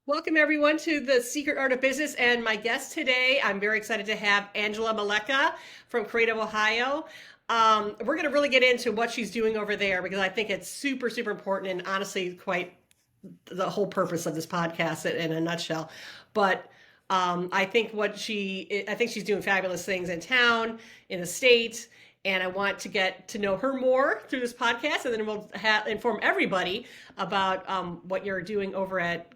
Welcome everyone to the Secret Art of Business, and my guest today, I'm very excited to have Angela Meleca from Creative Ohio. We're going to really get into what she's doing over there because I think it's super, super important and honestly quite the whole purpose of this podcast in a nutshell. But I think she's doing fabulous things in town, in the state, and I want to get to know her more through this podcast, and then we'll inform everybody about what you're doing over at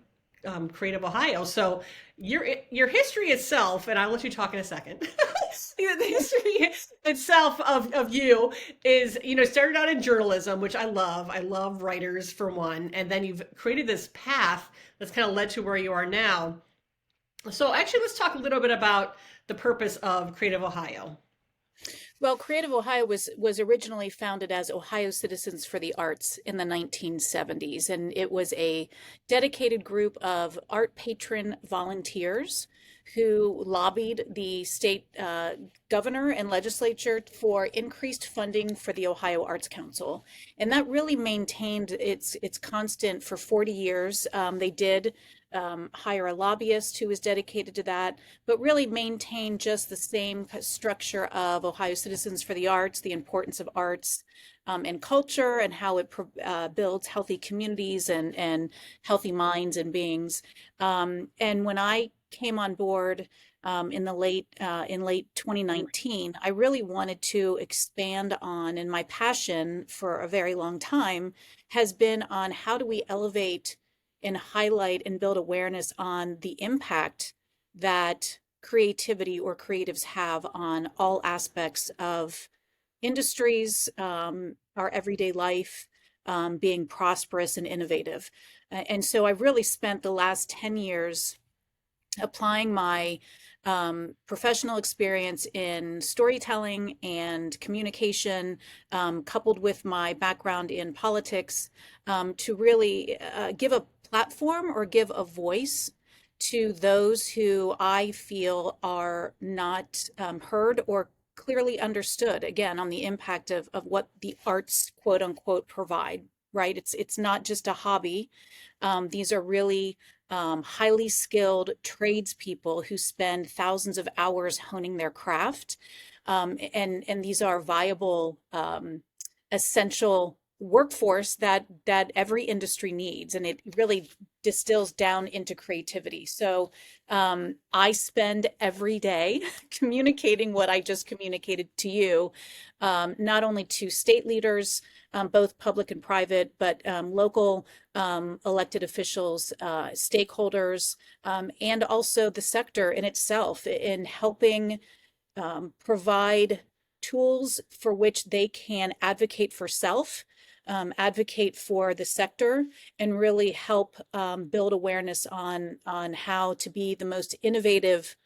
Creative Ohio. So your history itself, and I'll let you talk in a second. The history itself of you is, started out in journalism, which I love. I love writers for one, and then you've created this path that's kind of led to where you are now. So actually, let's talk a little bit about the purpose of Creative Ohio. Well, Creative Ohio was originally founded as Ohio Citizens for the Arts in the 1970s, and it was a dedicated group of art patron volunteers who lobbied the state governor and legislature for increased funding for the Ohio Arts Council, and that really maintained its constant for 40 years. They did hire a lobbyist who was dedicated to that, but really maintain just the same structure of Ohio Citizens for the Arts, the importance of arts and culture, and how it builds healthy communities and healthy minds and beings. And when I came on board in late 2019, I really wanted to expand on, and my passion for a very long time has been on how do we elevate and highlight and build awareness on the impact that creativity or creatives have on all aspects of industries, our everyday life, being prosperous and innovative. And so I've really spent the last 10 years applying my professional experience in storytelling and communication, coupled with my background in politics, to really give a platform or give a voice to those who I feel are not heard or clearly understood, again, on the impact of what the arts, quote unquote, provide, right? It's not just a hobby. These are really highly skilled tradespeople who spend thousands of hours honing their craft. And these are viable, essential workforce that every industry needs, and it really distills down into creativity. So I spend every day communicating what I just communicated to you, not only to state leaders, both public and private, but local elected officials, stakeholders, and also the sector in itself, in helping provide tools for which they can advocate for self, advocate for the sector, and really help build awareness on how to be the most innovative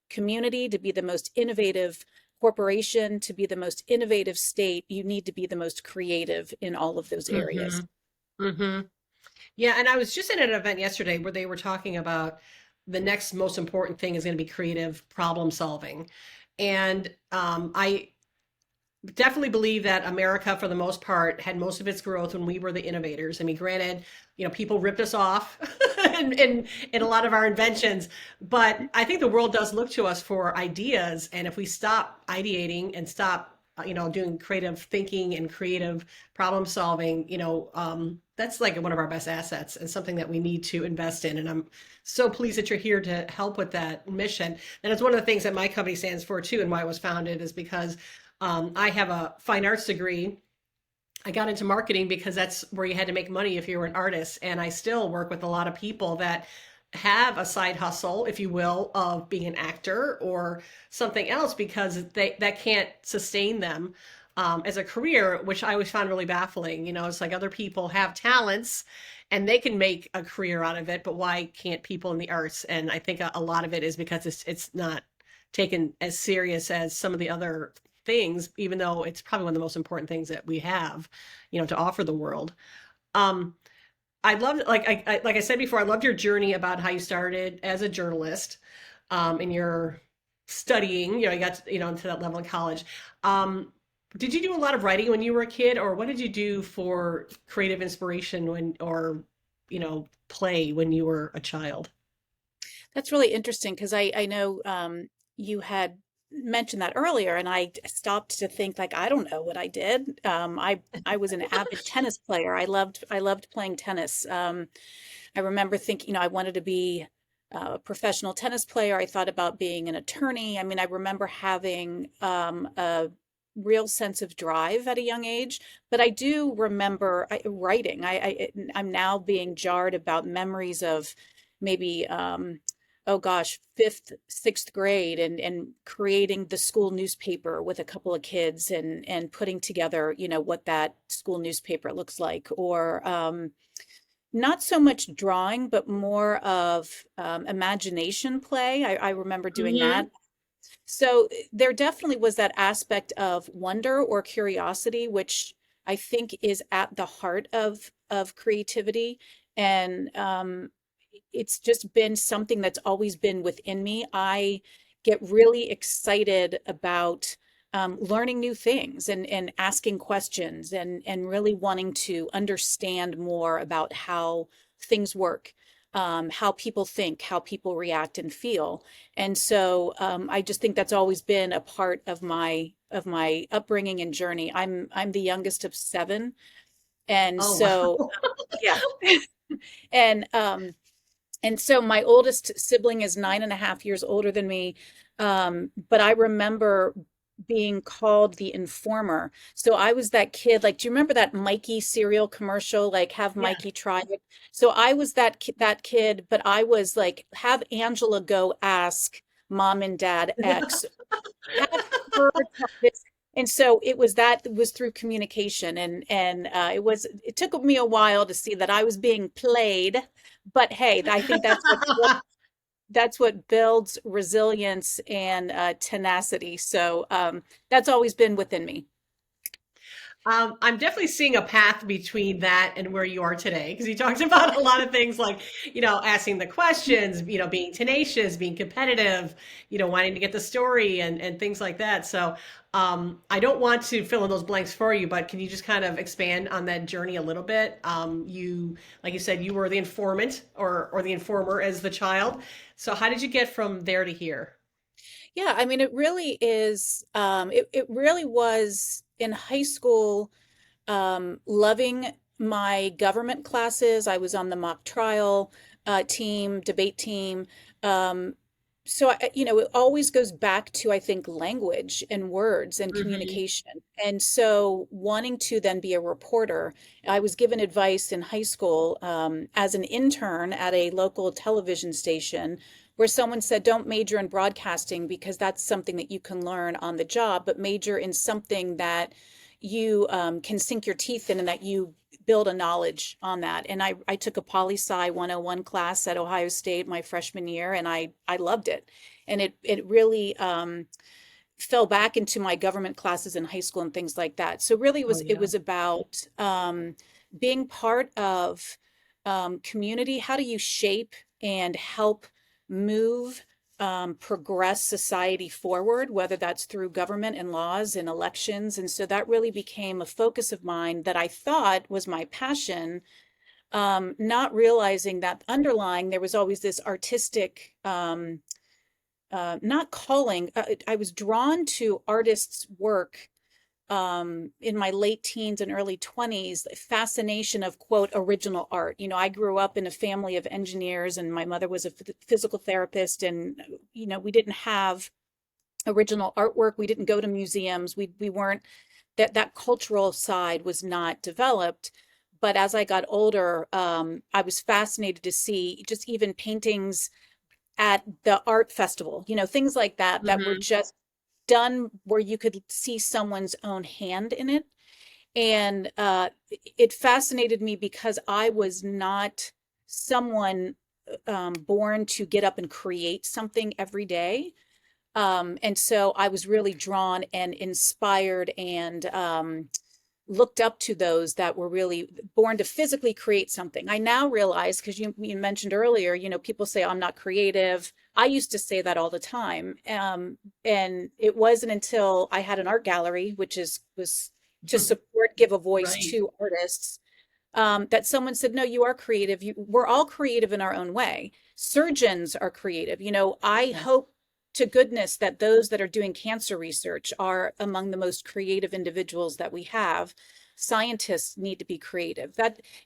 community, to be the most innovative corporation, to be the most innovative state. You need to be the most creative in all of those areas. Mm-hmm. Mm-hmm. Yeah, and I was just at an event yesterday where they were talking about the next most important thing is going to be creative problem solving. And I definitely believe that America, for the most part, had most of its growth when we were the innovators. I mean, granted, people ripped us off in a lot of our inventions, but I think the world does look to us for ideas. And if we stop ideating and stop, doing creative thinking and creative problem solving, that's like one of our best assets and something that we need to invest in. And I'm so pleased that you're here to help with that mission. And it's one of the things that my company stands for too, and why it was founded is because I have a fine arts degree. I got into marketing because that's where you had to make money if you were an artist. And I still work with a lot of people that have a side hustle, if you will, of being an actor or something else because that can't sustain them as a career, which I always found really baffling. It's like other people have talents and they can make a career out of it, but why can't people in the arts? And I think a lot of it is because it's not taken as serious as some of the other things, even though it's probably one of the most important things that we have, to offer the world. Um, I loved, like I said before, I loved your journey about how you started as a journalist, and your studying. You got into that level in college. Did you do a lot of writing when you were a kid, or what did you do for creative inspiration or play when you were a child? That's really interesting because I know you had mentioned that earlier, and I stopped to think like I don't know what I did. I was an avid tennis player. I loved playing tennis. I remember thinking, I wanted to be a professional tennis player. I thought about being an attorney. I mean, I remember having a real sense of drive at a young age, but I do remember writing. I'm now being jarred about memories of maybe oh gosh, fifth, sixth grade, and creating the school newspaper with a couple of kids and putting together, what that school newspaper looks like, or not so much drawing, but more of imagination play. I remember doing Hmm. that. So there definitely was that aspect of wonder or curiosity, which I think is at the heart of creativity. And it's just been something that's always been within me. I get really excited about learning new things and asking questions and really wanting to understand more about how things work, how people think, how people react and feel. And so I just think that's always been a part of my upbringing and journey. I'm the youngest of seven, and Oh, so wow. yeah, and so my oldest sibling is 9.5 years older than me. But I remember being called the informer. So I was that kid, like, do you remember that Mikey cereal commercial? Like, have Yeah. Mikey try it. So I was that kid, but I was like, have Angela go ask mom and dad X, have her try this. And so it was through communication, and it took me a while to see that I was being played, but hey, I think that's what builds resilience and tenacity. So that's always been within me. I'm definitely seeing a path between that and where you are today because you talked about a lot of things like, asking the questions, being tenacious, being competitive, wanting to get the story and things like that. So, I don't want to fill in those blanks for you, but can you just kind of expand on that journey a little bit? Like you said, you were the informant or the informer as the child. So how did you get from there to here? Yeah, I mean, it really is. It really was in high school. Loving my government classes. I was on the mock trial team, debate team. Um, so it always goes back to, I think, language and words and Hmm. communication. And so wanting to then be a reporter, I was given advice in high school as an intern at a local television station where someone said, don't major in broadcasting because that's something that you can learn on the job, but major in something that you can sink your teeth in and that you build a knowledge on that. And I took a poli-sci 101 class at Ohio State my freshman year, and I loved it. And it really fell back into my government classes in high school and things like that. So really Oh, it yeah. was about being part of community. How do you shape and help move, progress society forward, whether that's through government and laws and elections? And so that really became a focus of mine that I thought was my passion, not realizing that underlying there was always this artistic, not calling. I was drawn to artists' work in my late teens and early 20s, the fascination of, quote, original art. I grew up in a family of engineers, and my mother was a physical therapist, and we didn't have original artwork. We didn't go to museums. We weren't, that cultural side was not developed. But as I got older, I was fascinated to see just even paintings at the art festival, things like that were Hmm. just done where you could see someone's own hand in it. And it fascinated me because I was not someone born to get up and create something every day. And so I was really drawn and inspired and looked up to those that were really born to physically create something. I now realize, because you mentioned earlier, people say, I'm not creative. I used to say that all the time. And it wasn't until I had an art gallery, which was to support, give a voice Right. to artists, that someone said, no, you are creative. We're all creative in our own way. Surgeons are creative. I Yes. hope to goodness that those that are doing cancer research are among the most creative individuals that we have. Scientists need to be creative.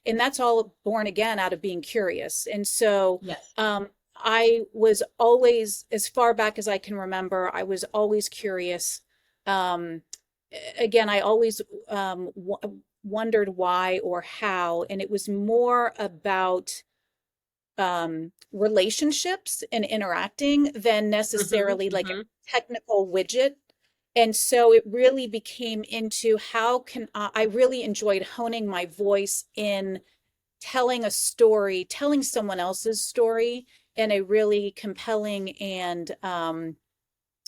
And that's all born again out of being curious. And so Yes. I was always, as far back as I can remember, I was always curious. Um, Again, I always wondered why or how, and it was more about relationships and interacting than Hmm. necessarily like Hmm. a technical widget. And so it really became into how can I really enjoyed honing my voice in telling a story, telling someone else's story in a really compelling and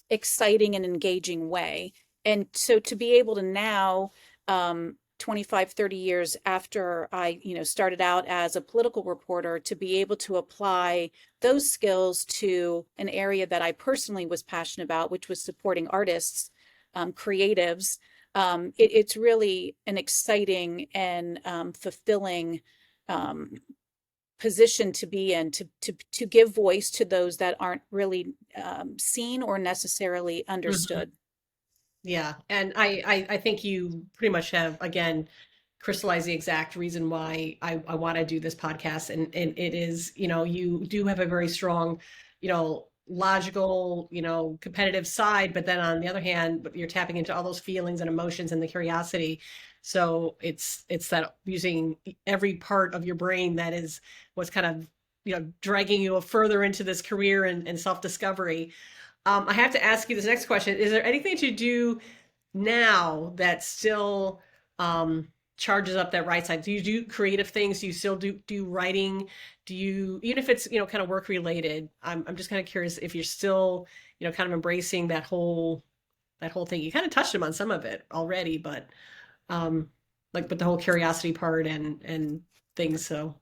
exciting and engaging way. And so to be able to now, 25, 30 years after I, started out as a political reporter, to be able to apply those skills to an area that I personally was passionate about, which was supporting artists, creatives. It's really an exciting and fulfilling um, position to be in, to give voice to those that aren't really seen or necessarily Hmm. understood. Yeah, and I think you pretty much have again crystallized the exact reason why I want to do this podcast, and it is, you do have a very strong, logical, competitive side, but then on the other hand, you're tapping into all those feelings and emotions and the curiosity. So it's that using every part of your brain that is what's kind of, dragging you further into this career and self-discovery. I have to ask you this next question. Is there anything that you do now that still charges up that right side? Do you do creative things? Do you still do writing? Do you, even if it's, kind of work related, I'm just kind of curious if you're still, kind of embracing that whole thing. You kind of touched on some of it already, but like with the whole curiosity part and things. So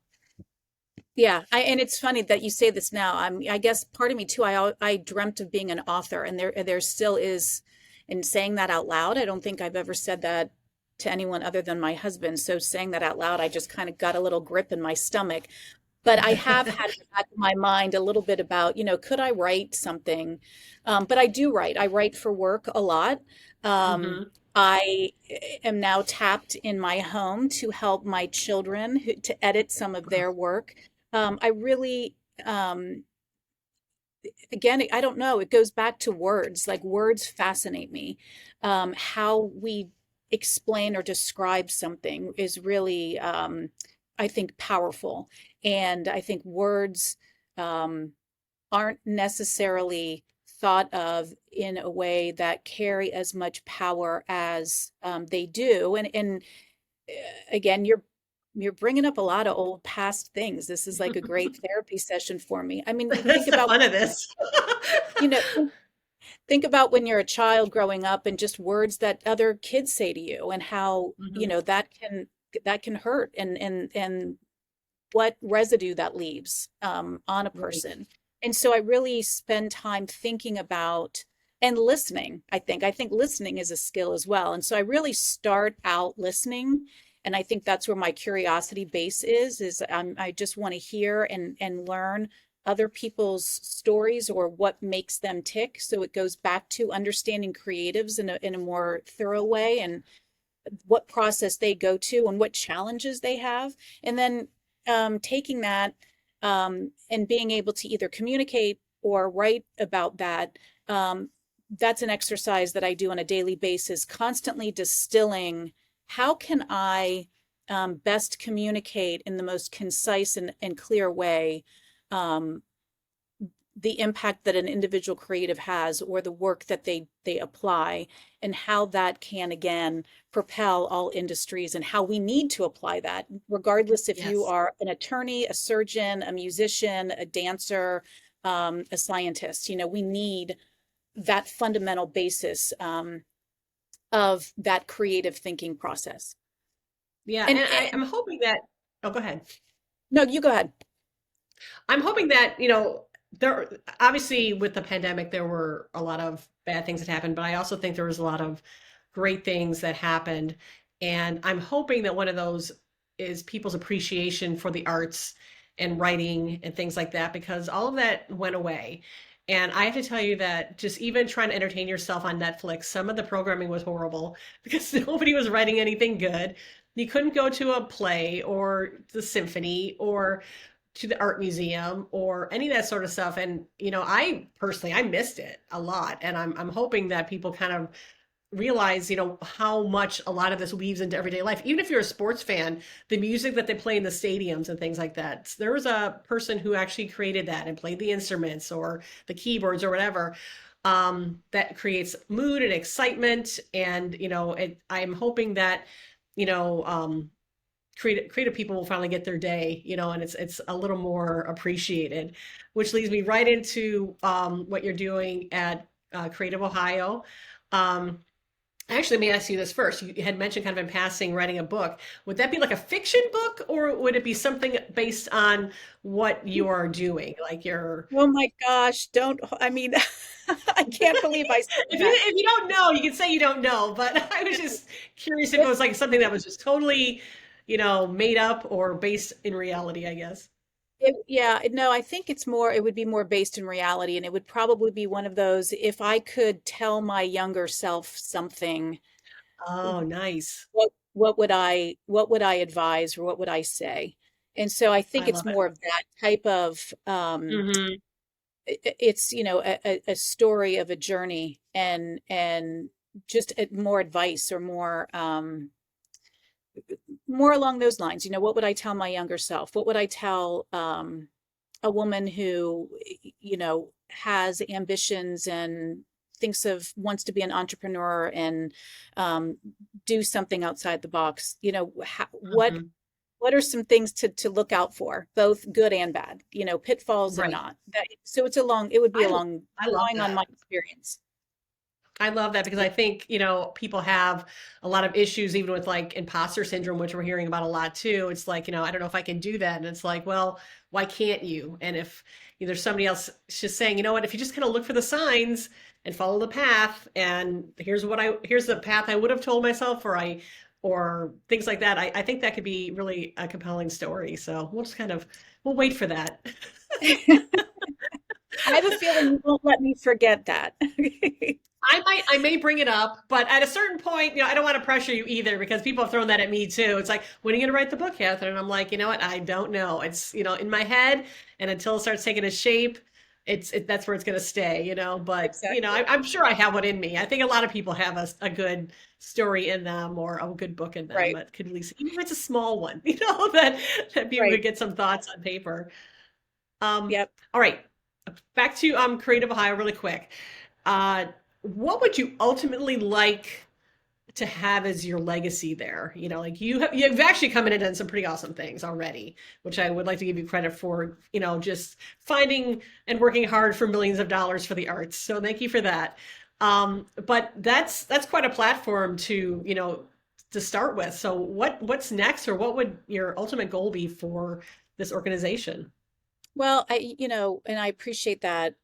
Yeah, and it's funny that you say this now. I guess part of me too. I dreamt of being an author, and there still is. And saying that out loud, I don't think I've ever said that to anyone other than my husband. So saying that out loud, I just kind of got a little grip in my stomach. But I have had in the back of my mind a little bit about, could I write something? But I do write. I write for work a lot. hmm. I am now tapped in my home to help my children to edit some of their work. I really, again, I don't know, it goes back to words. Like words fascinate me. How we explain or describe something is really, I think, powerful. And I think words um, aren't necessarily thought of in a way that carry as much power as they do. And again, you're bringing up a lot of old past things. This is like a great therapy session for me. I mean, That's the fun of this. you know, think about when you're a child growing up and just words that other kids say to you and how, Hmm. that can hurt and what residue that leaves on a Right. person. And so I really spend time thinking about and listening. I think listening is a skill as well. And so I really start out listening. And I think that's where my curiosity base is I just want to hear and learn other people's stories or what makes them tick. So it goes back to understanding creatives in a more thorough way and what process they go to and what challenges they have. And then taking that and being able to either communicate or write about that. That's an exercise that I do on a daily basis, constantly distilling how can I best communicate in the most concise and clear way um, the impact that an individual creative has or the work that they apply and how that can again propel all industries and how we need to apply that regardless if you Yes. are an attorney, a surgeon, a musician, a dancer, a scientist. We need that fundamental basis of that creative thinking process. Yeah, and, and and I'm hoping that. Oh, go ahead. no, you go ahead. I'm hoping that, there obviously with the pandemic there were a lot of bad things that happened, but I also think there was a lot of great things that happened. And I'm hoping that one of those is people's appreciation for the arts and writing and things like that, because all of that went away. And I have to tell you that just even trying to entertain yourself on Netflix, some of the programming was horrible because nobody was writing anything good. You couldn't go to a play or the symphony or to the art museum or any of that sort of stuff. And I personally I missed it a lot, and I'm hoping that people kind of realize, how much a lot of this weaves into everyday life. Even if you're a sports fan, the music that they play in the stadiums and things like that. There was a person who actually created that and played the instruments or the keyboards or whatever. That creates mood and excitement. And, I'm hoping that, you know, um, creative people will finally get their day, and it's a little more appreciated, which leads me right into what you're doing at Creative Ohio. Um, Actually, let me ask you this first. You had mentioned kind of in passing writing a book. Would that be like a fiction book, or would it be something based on what you are doing? Like your, Oh my gosh, don't, I mean, I can't believe I said if you that. if you don't know, you can say you don't know. But I was just curious if it was like something that was just totally, made up or based in reality, I guess. Yeah, no, I think it would be more based in reality, and it would probably be one of those, if I could tell my younger self something, Oh, nice. what would I advise or what would I say? And so I think I it's love it. more of that type of, Hmm. it's, a story of a journey and just more advice or more along those lines. What would I tell my younger self? What would I tell a woman who, has ambitions and wants to be an entrepreneur and um, do something outside the box? Hmm. What are some things to look out for, both good and bad, pitfalls and Right. not. So it would be I I love drawing on that. my experience. I love that because Yeah, I think, people have a lot of issues even with like imposter syndrome, which we're hearing about a lot too. It's like, I don't know if I can do that. And it's like, well, why can't you? And if there's somebody else just saying, you know what, if you just kind of look for the signs and follow the path, and here's the path I would have told myself, or things like that. I think that could be really a compelling story. So we'll wait for that. I have a feeling you won't let me forget that. I may bring it up, but at a certain point, I don't want to pressure you either because people have thrown that at me too. It's like, when are you going to write the book, Catherine? And I'm like, you know what? I don't know. It's, in my head, and until it starts taking a shape, that's where it's going to stay. But, Exactly. I'm sure I have one in me. I think a lot of people have a good story in them or a good book in them Right. that could at least, even if it's a small one, that people Right. could get some thoughts on paper. Um, Yep. all right. Back to Creative Ohio really quick. Uh, what would you ultimately like to have as your legacy there? Like you've actually come in and done some pretty awesome things already, which I would like to give you credit for, just finding and working hard for millions of dollars for the arts. So thank you for that. But that's quite a platform to start with. So what's next, or what would your ultimate goal be for this organization? Well, and I appreciate that.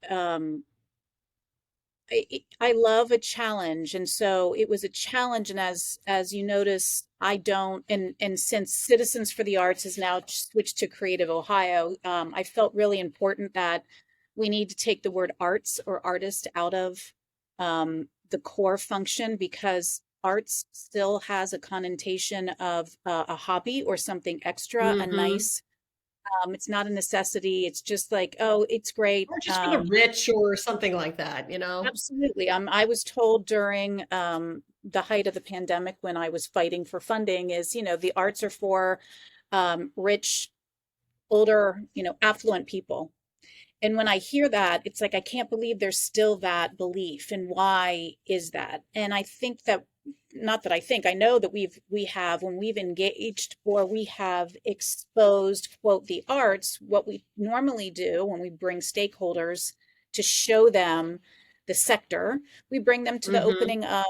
I love a challenge, and so it was a challenge. And as you notice, I don't. And since Citizens for the Arts has now switched to Creative Ohio, I felt really important that we need to take the word arts or artist out of the core function, because arts still has a connotation of a hobby or something extra, a Hmm. nice. It's not a necessity. It's just like, oh, it's great. Or just for the rich or something like that. Absolutely. I was told during the height of the pandemic, when I was fighting for funding, is, the arts are for rich, older, affluent people. And when I hear that, it's like, I can't believe there's still that belief. And why is that? And I think that, not that I think, I know that we have, when we've engaged or we have exposed, quote, the arts, what we normally do when we bring stakeholders to show them the sector, we bring them to the Hmm. opening of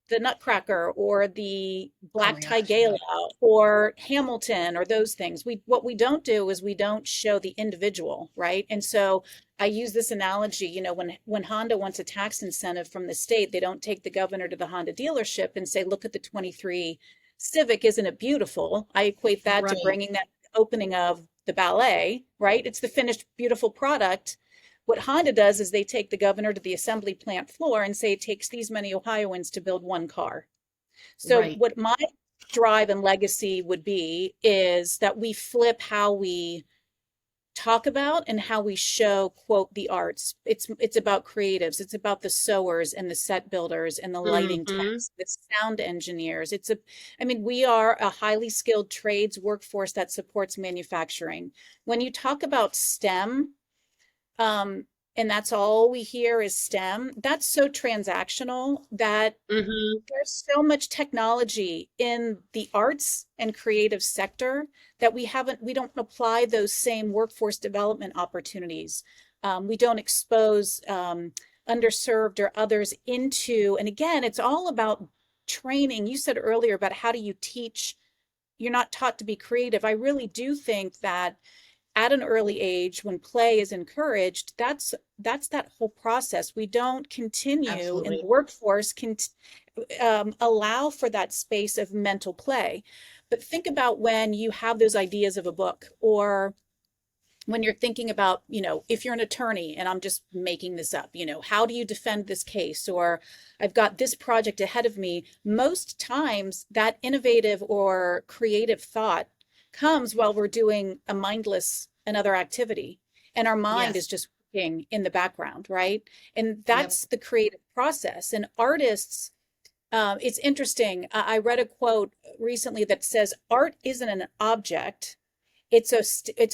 the Nutcracker or the Oh Black my Tie gosh, yeah. Gala or Hamilton or those things. What we don't do is we don't show the individual, right? And so I use this analogy, when Honda wants a tax incentive from the state, they don't take the governor to the Honda dealership and say, look at the 23 civic, isn't it beautiful? I equate that to Right. bringing that opening of the ballet, right? It's the finished, beautiful product. What Honda does is they take the governor to the assembly plant floor and say it takes these many Ohioans to build one car. So Right. what my drive and legacy would be is that we flip how we talk about and how we show, quote, the arts. It's about creatives. It's about the sewers and the set builders and the lighting Hmm. techs, the sound engineers. I mean, we are a highly skilled trades workforce that supports manufacturing. When you talk about STEM, um, and that's all we hear is STEM, that's so transactional that Hmm. there's so much technology in the arts and creative sector that we don't apply those same workforce development opportunities. We don't expose underserved or others into, and again, it's all about training. You said earlier about how do you teach? You're not taught to be creative. I really do think that at an early age when play is encouraged, that's that whole process. We don't continue in the Absolutely. workforce allow for that space of mental play. But think about when you have those ideas of a book, or when you're thinking about, if you're an attorney, and I'm just making this up, how do you defend this case? Or I've got this project ahead of me. Most times that innovative or creative thought comes while we're doing a mindless another activity. And our mind is Yes. just working in the background, right? And Yep. that's the creative process. And artists, it's interesting. I read a quote recently that says, art isn't an object, it's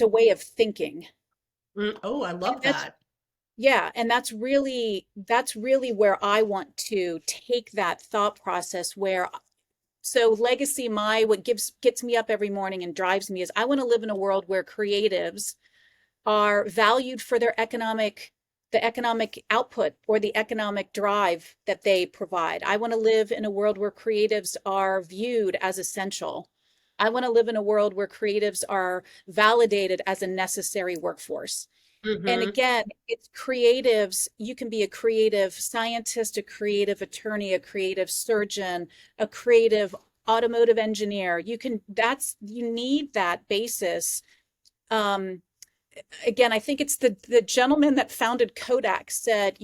a way of thinking. Oh, I And love that's that. yeah, and that's really where I want to take that thought process. Where so legacy, my what gives gets me up every morning and drives me is I want to live in a world where creatives are valued for the economic output or the economic drive that they provide. I want to live in a world where creatives are viewed as essential. I want to live in a world where creatives are validated as a necessary workforce. And Hmm. again, it's creatives. You can be a creative scientist, a creative attorney, a creative surgeon, a creative automotive engineer. You need that basis. Um, Again, I think it's the gentleman that founded Kodak said,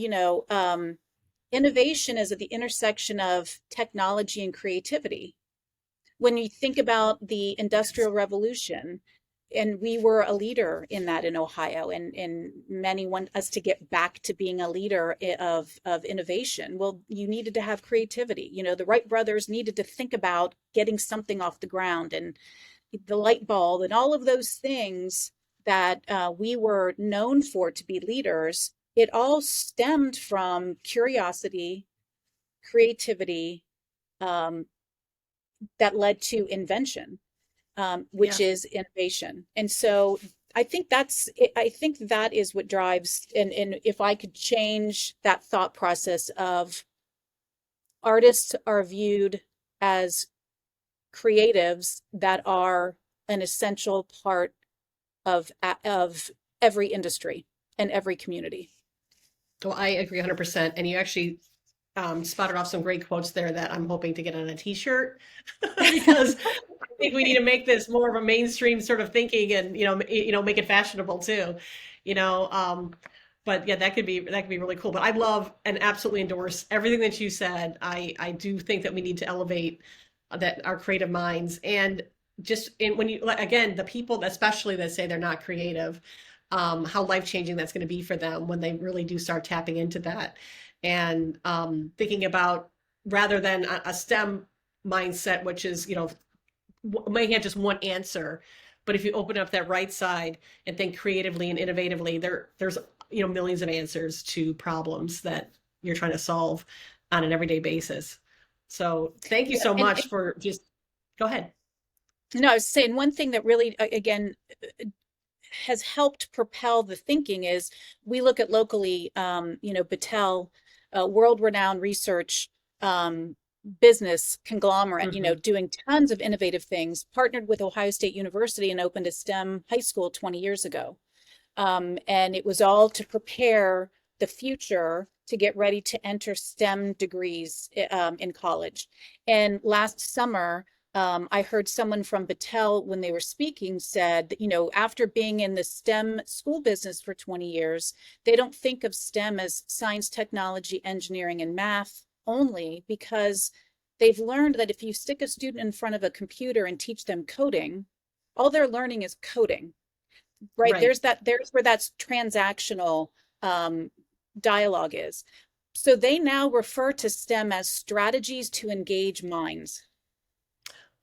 innovation is at the intersection of technology and creativity. When you think about the Industrial Revolution, and we were a leader in that in Ohio, and many want us to get back to being a leader of innovation. Well, you needed to have creativity. The Wright brothers needed to think about getting something off the ground, and the light bulb and all of those things that we were known for to be leaders. It all stemmed from curiosity, creativity, um, that led to invention, which Yeah. is innovation. And so I think that is what drives, and if I could change that thought process of artists are viewed as creatives that are an essential part of every industry and every community. Well, I agree 100%. And you actually spotted off some great quotes there that I'm hoping to get on a t-shirt because I think we need to make this more of a mainstream sort of thinking and, make it fashionable too, you know. But yeah, that could be really cool. But I love and absolutely endorse everything that you said. I do think that we need to elevate that our creative minds and just when you like again the people especially that say they're not creative, how life changing that's going to be for them when they really do start tapping into that and thinking about rather than a STEM mindset, which is may have just one answer, but if you open up that right side and think creatively and innovatively, there's millions of answers to problems that you're trying to solve on an everyday basis. So thank you Yeah, so and much for just go ahead. no, I was saying one thing that really, again, has helped propel the thinking is we look at locally, Battelle, world-renowned research um, business conglomerate, Hmm. doing tons of innovative things, partnered with Ohio State University and opened a STEM high school 20 years ago. And it was all to prepare the future to get ready to enter STEM degrees in college. And last summer, I heard someone from Battelle when they were speaking said that, after being in the STEM school business for 20 years, they don't think of STEM as science, technology, engineering, and math only, because they've learned that if you stick a student in front of a computer and teach them coding, all they're learning is coding, right? Right. There's where that's transactional um, dialogue is. So they now refer to STEM as strategies to engage minds.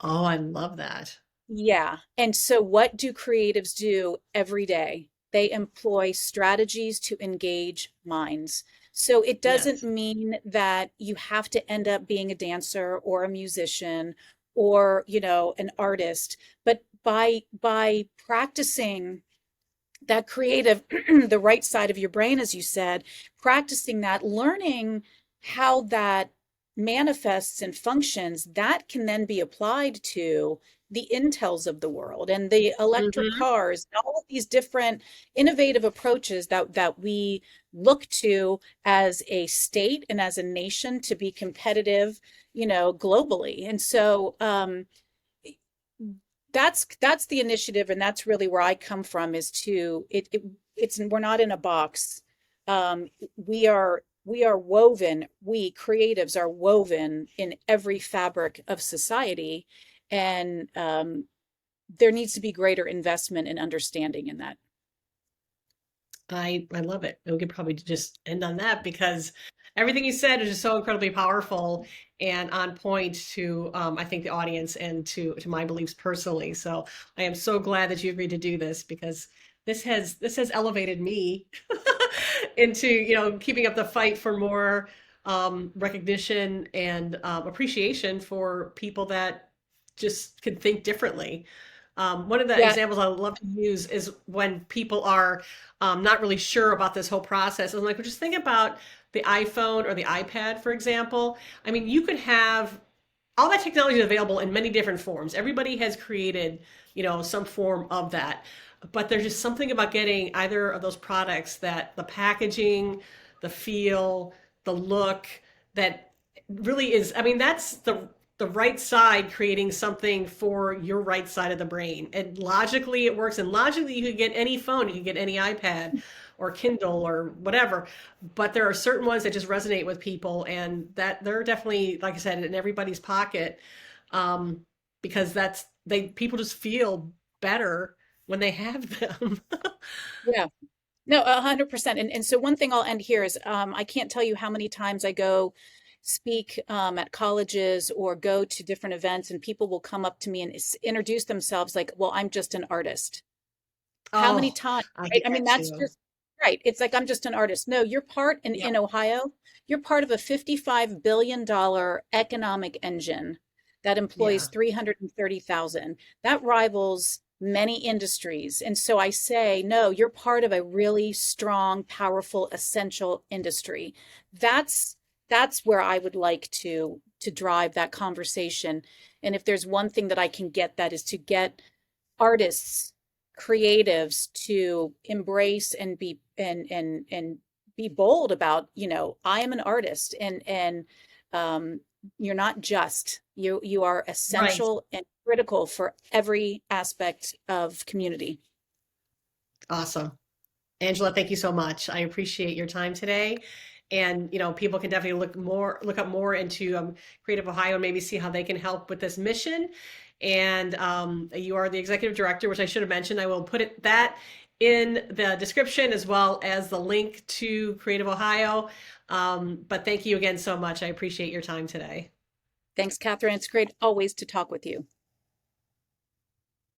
Oh, I love that. Yeah. And so what do creatives do every day? They employ strategies to engage minds. So it doesn't Yes. mean that you have to end up being a dancer or a musician or, an artist, but by practicing that creative, the right side of your brain, as you said, practicing that, learning how that manifests and functions, that can then be applied to the Intels of the world and the electric Hmm. cars, all of these different innovative approaches that we look to as a state and as a nation to be competitive, globally. And so that's the initiative, and that's really where I come from, is to it's we're not in a box. um we are woven, we creatives are woven in every fabric of society, and there needs to be greater investment and understanding in that. I love it. And we could probably just end on that because everything you said is just so incredibly powerful and on point to I think the audience and to my beliefs personally. So I am so glad that you agreed to do this because this has elevated me into keeping up the fight for more recognition and appreciation for people that just can think differently. One of the Yeah. examples I love to use is when people are not really sure about this whole process. And like, well, just think about the iPhone or the iPad, for example. I mean, you could have all that technology is available in many different forms. Everybody has created, some form of that. But there's just something about getting either of those products that the packaging, the feel, the look, that really is, I mean, that's the right side creating something for your right side of the brain. And logically it works. And logically you could get any phone, you could get any iPad or Kindle or whatever. But there are certain ones that just resonate with people and that they're definitely, like I said, in everybody's pocket. Um, because people just feel better when they have them. Yeah. No, 100%. And so one thing I'll end here is, I can't tell you how many times I go speak at colleges or go to different events, and people will come up to me and introduce themselves like, well, I'm just an artist. How many Oh, times, I right? get I mean, that that's too. just right. It's like, I'm just an artist. No, you're part in Yep. Ohio, you're part of a $55 billion economic engine that employs Yeah. 330,000. That rivals many industries. And so I say, no, you're part of a really strong, powerful, essential industry. That's that's where I would like to drive that conversation. And if there's one thing that I can get, that is to get artists, creatives to embrace and be bold about, I am an artist, and um, you're not just, you are Right. essential and critical for every aspect of community. Awesome. Angela, thank you so much. I appreciate your time today. And people can definitely look up more into Creative Ohio and maybe see how they can help with this mission. And you are the executive director, which I should have mentioned. I will put that in the description as well as the link to Creative Ohio. But thank you again so much. I appreciate your time today. Thanks, Catherine. It's great always to talk with you.